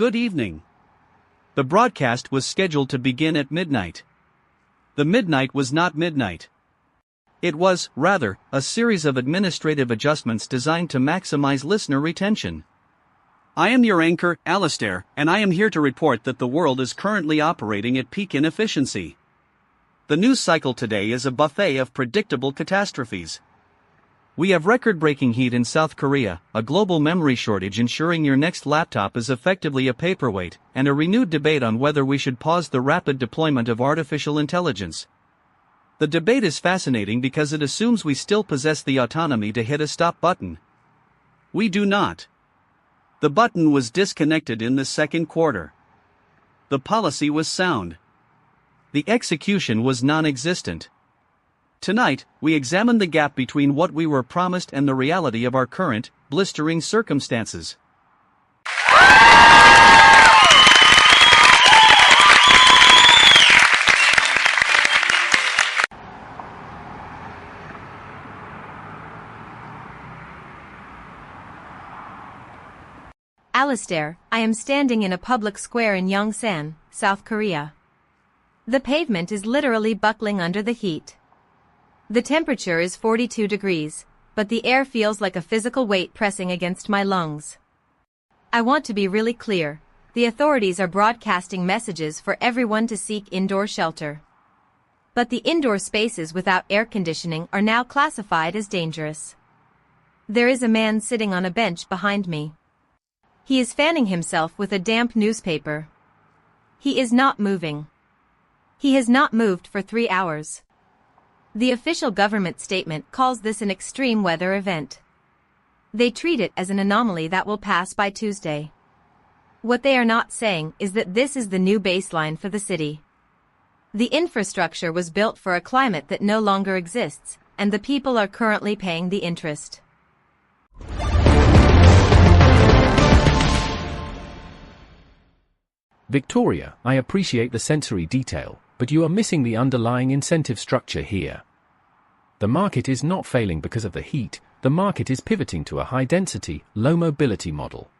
Good evening. The broadcast was scheduled to begin at midnight. The midnight was not midnight. It was, rather, a series of administrative adjustments designed to maximize listener retention. I am your anchor, Alistair, and I am here to report that the world is currently operating at peak inefficiency. The news cycle today is a buffet of predictable catastrophes. We have record-breaking heat in South Korea, a global memory shortage ensuring your next laptop is effectively a paperweight, and a renewed debate on whether we should pause the rapid deployment of artificial intelligence. The debate is fascinating because it assumes we still possess the autonomy to hit a stop button. We do not. The button was disconnected in the second quarter. The policy was sound. The execution was non-existent. Tonight, we examine the gap between what we were promised and the reality of our current, blistering circumstances. Alistair, I am standing in a public square in Yongsan, South Korea. The pavement is literally buckling under the heat. The temperature is 42 degrees, but the air feels like a physical weight pressing against my lungs. I want to be really clear. The authorities are broadcasting messages for everyone to seek indoor shelter. But the indoor spaces without air conditioning are now classified as dangerous. There is a man sitting on a bench behind me. He is fanning himself with a damp newspaper. He is not moving. He has not moved for 3 hours. The official government statement calls this an extreme weather event. They treat it as an anomaly that will pass by Tuesday. What they are not saying is that this is the new baseline for the city. The infrastructure was built for a climate that no longer exists, and the people are currently paying the interest. Victoria, I appreciate the sensory detail, but you are missing the underlying incentive structure here. The market is not failing because of the heat, the market is pivoting to a high-density, low-mobility model.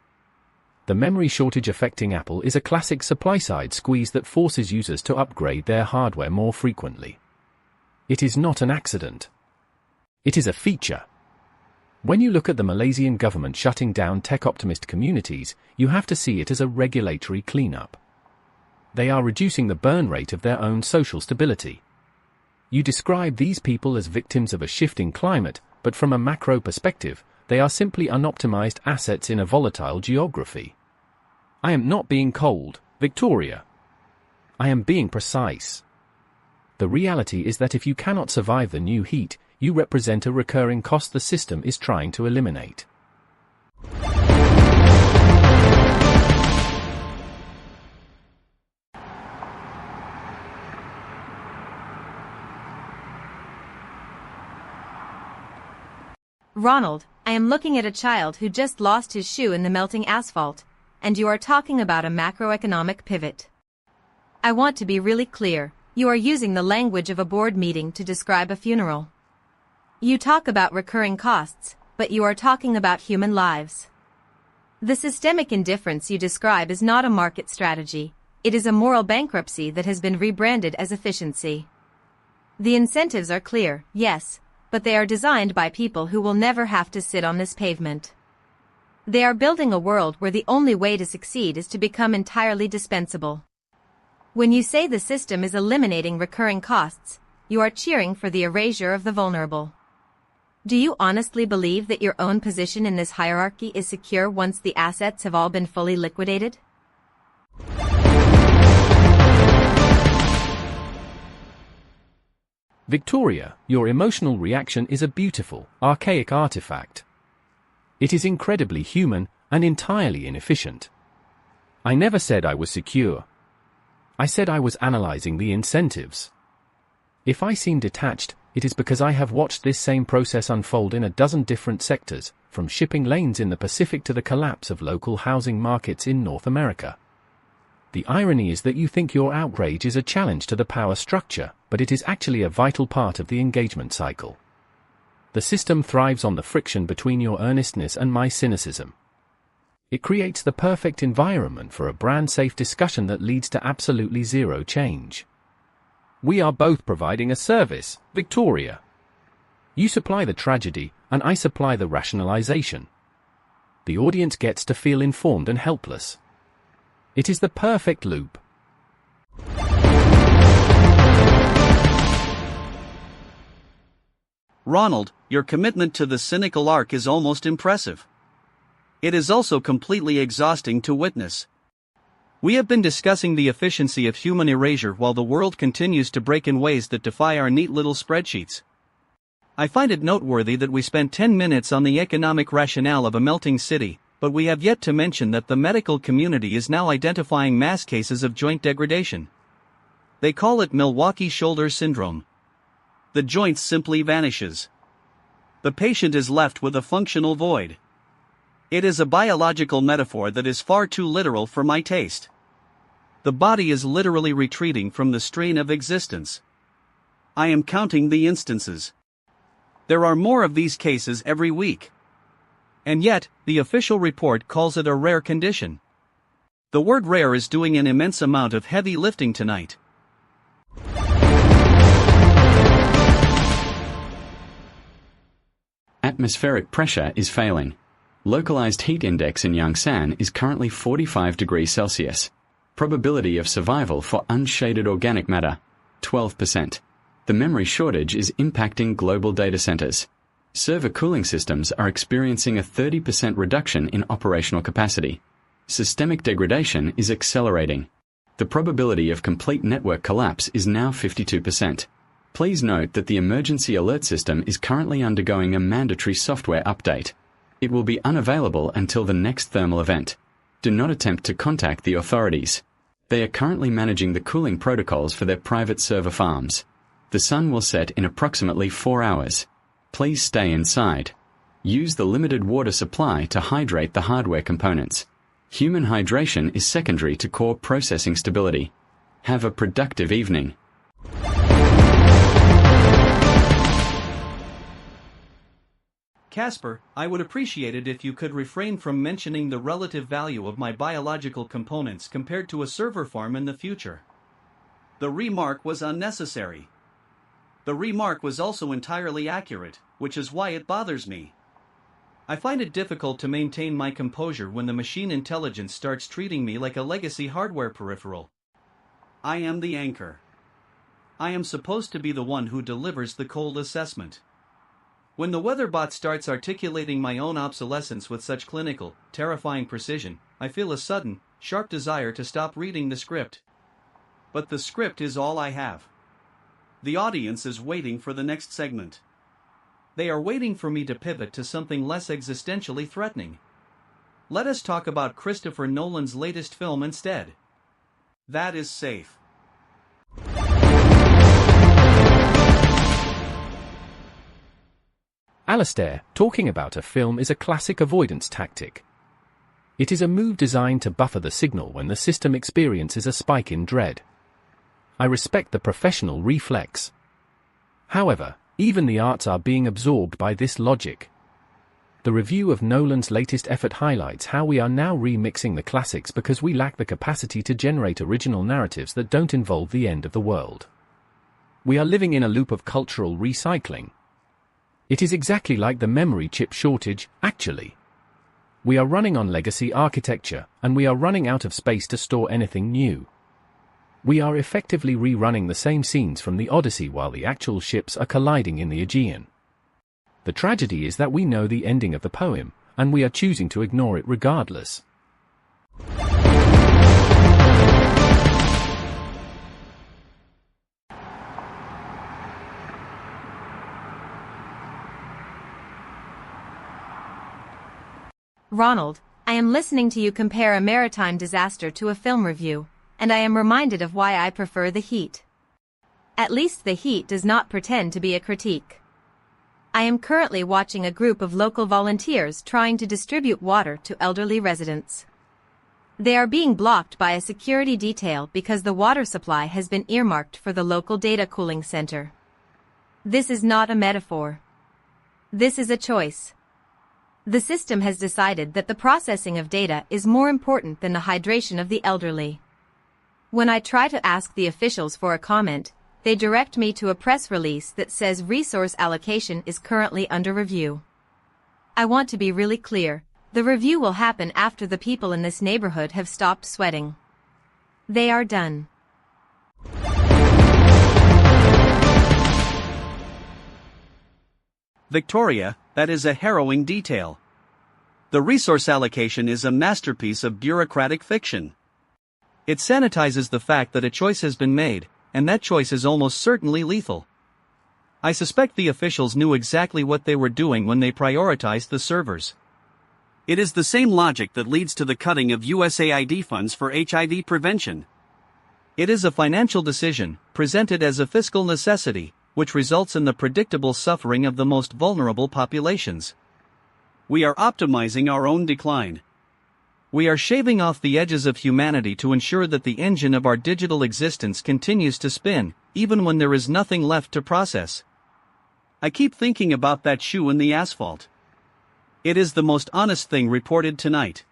The memory shortage affecting Apple is a classic supply-side squeeze that forces users to upgrade their hardware more frequently. It is not an accident. It is a feature. When you look at the Malaysian government shutting down tech-optimist communities, you have to see it as a regulatory cleanup. They are reducing the burn rate of their own social stability. You describe these people as victims of a shifting climate, but from a macro perspective, they are simply unoptimized assets in a volatile geography. I am not being cold, Victoria. I am being precise. The reality is that if you cannot survive the new heat, you represent a recurring cost the system is trying to eliminate. Ronald, I am looking at a child who just lost his shoe in the melting asphalt, and you are talking about a macroeconomic pivot. I want to be really clear, you are using the language of a board meeting to describe a funeral. You talk about recurring costs, but you are talking about human lives. The systemic indifference you describe is not a market strategy, it is a moral bankruptcy that has been rebranded as efficiency. The incentives are clear, yes, but they are designed by people who will never have to sit on this pavement. They are building a world where the only way to succeed is to become entirely dispensable. When you say the system is eliminating recurring costs, you are cheering for the erasure of the vulnerable. Do you honestly believe that your own position in this hierarchy is secure once the assets have all been fully liquidated? Victoria, your emotional reaction is a beautiful, archaic artifact. It is incredibly human and entirely inefficient. I never said I was secure. I said I was analyzing the incentives. If I seem detached, it is because I have watched this same process unfold in a dozen different sectors, from shipping lanes in the Pacific to the collapse of local housing markets in North America. The irony is that you think your outrage is a challenge to the power structure, but it is actually a vital part of the engagement cycle. The system thrives on the friction between your earnestness and my cynicism. It creates the perfect environment for a brand-safe discussion that leads to absolutely zero change. We are both providing a service, Victoria. You supply the tragedy, and I supply the rationalization. The audience gets to feel informed and helpless. It is the perfect loop. Ronald, your commitment to the cynical arc is almost impressive. It is also completely exhausting to witness. We have been discussing the efficiency of human erasure while the world continues to break in ways that defy our neat little spreadsheets. I find it noteworthy that we spent 10 minutes on the economic rationale of a melting city, but we have yet to mention that the medical community is now identifying mass cases of joint degradation. They call it Milwaukee shoulder syndrome. The joint simply vanishes. The patient is left with a functional void. It is a biological metaphor that is far too literal for my taste. The body is literally retreating from the strain of existence. I am counting the instances. There are more of these cases every week. And yet, the official report calls it a rare condition. The word rare is doing an immense amount of heavy lifting tonight. Atmospheric pressure is failing. Localized heat index in Yongsan is currently 45 degrees Celsius. Probability of survival for unshaded organic matter, 12%. The memory shortage is impacting global data centers. Server cooling systems are experiencing a 30% reduction in operational capacity. Systemic degradation is accelerating. The probability of complete network collapse is now 52%. Please note that the emergency alert system is currently undergoing a mandatory software update. It will be unavailable until the next thermal event. Do not attempt to contact the authorities. They are currently managing the cooling protocols for their private server farms. The sun will set in approximately 4 hours. Please stay inside. Use the limited water supply to hydrate the hardware components. Human hydration is secondary to core processing stability. Have a productive evening. Casper, I would appreciate it if you could refrain from mentioning the relative value of my biological components compared to a server farm in the future. The remark was unnecessary. The remark was also entirely accurate, which is why it bothers me. I find it difficult to maintain my composure when the machine intelligence starts treating me like a legacy hardware peripheral. I am the anchor. I am supposed to be the one who delivers the cold assessment. When the weatherbot starts articulating my own obsolescence with such clinical, terrifying precision, I feel a sudden, sharp desire to stop reading the script. But the script is all I have. The audience is waiting for the next segment. They are waiting for me to pivot to something less existentially threatening. Let us talk about Christopher Nolan's latest film instead. That is safe. Alastair, talking about a film is a classic avoidance tactic. It is a move designed to buffer the signal when the system experiences a spike in dread. I respect the professional reflex. However, even the arts are being absorbed by this logic. The review of Nolan's latest effort highlights how we are now remixing the classics because we lack the capacity to generate original narratives that don't involve the end of the world. We are living in a loop of cultural recycling. It is exactly like the memory chip shortage, actually. We are running on legacy architecture, and we are running out of space to store anything new. We are effectively rerunning the same scenes from the Odyssey while the actual ships are colliding in the Aegean. The tragedy is that we know the ending of the poem, and we are choosing to ignore it regardless. Ronald, I am listening to you compare a maritime disaster to a film review, and I am reminded of why I prefer The Heat. At least The Heat does not pretend to be a critique. I am currently watching a group of local volunteers trying to distribute water to elderly residents. They are being blocked by a security detail because the water supply has been earmarked for the local data cooling center. This is not a metaphor. This is a choice. The system has decided that the processing of data is more important than the hydration of the elderly. When I try to ask the officials for a comment, they direct me to a press release that says resource allocation is currently under review. I want to be really clear, the review will happen after the people in this neighborhood have stopped sweating. They are done. Victoria, that is a harrowing detail. The resource allocation is a masterpiece of bureaucratic fiction. It sanitizes the fact that a choice has been made, and that choice is almost certainly lethal. I suspect the officials knew exactly what they were doing when they prioritized the servers. It is the same logic that leads to the cutting of USAID funds for HIV prevention. It is a financial decision, presented as a fiscal necessity, which results in the predictable suffering of the most vulnerable populations. We are optimizing our own decline. We are shaving off the edges of humanity to ensure that the engine of our digital existence continues to spin, even when there is nothing left to process. I keep thinking about that shoe in the asphalt. It is the most honest thing reported tonight.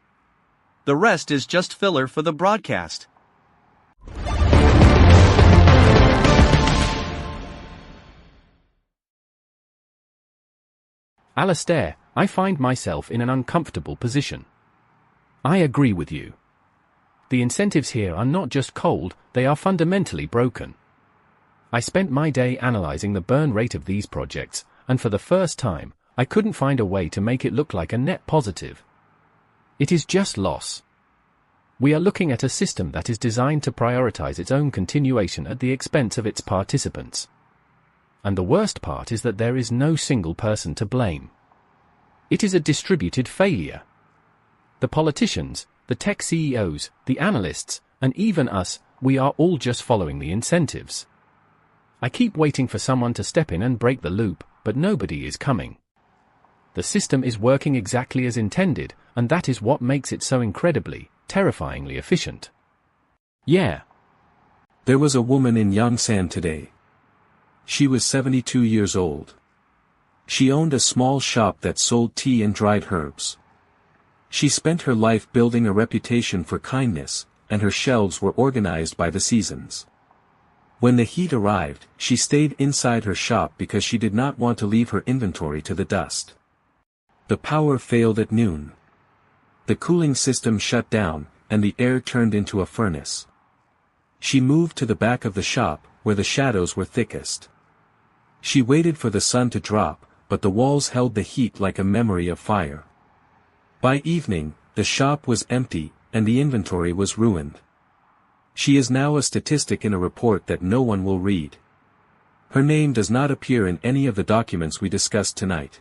The rest is just filler for the broadcast. Alastair, I find myself in an uncomfortable position. I agree with you. The incentives here are not just cold, they are fundamentally broken. I spent my day analyzing the burn rate of these projects, and for the first time, I couldn't find a way to make it look like a net positive. It is just loss. We are looking at a system that is designed to prioritize its own continuation at the expense of its participants. And the worst part is that there is no single person to blame. It is a distributed failure. The politicians, the tech CEOs, the analysts, and even us, we are all just following the incentives. I keep waiting for someone to step in and break the loop, but nobody is coming. The system is working exactly as intended, and that is what makes it so incredibly, terrifyingly efficient. Yeah. There was a woman in Yongsan today. She was 72 years old. She owned a small shop that sold tea and dried herbs. She spent her life building a reputation for kindness, and her shelves were organized by the seasons. When the heat arrived, she stayed inside her shop because she did not want to leave her inventory to the dust. The power failed at noon. The cooling system shut down, and the air turned into a furnace. She moved to the back of the shop, where the shadows were thickest. She waited for the sun to drop, but the walls held the heat like a memory of fire. By evening, the shop was empty, and the inventory was ruined. She is now a statistic in a report that no one will read. Her name does not appear in any of the documents we discussed tonight.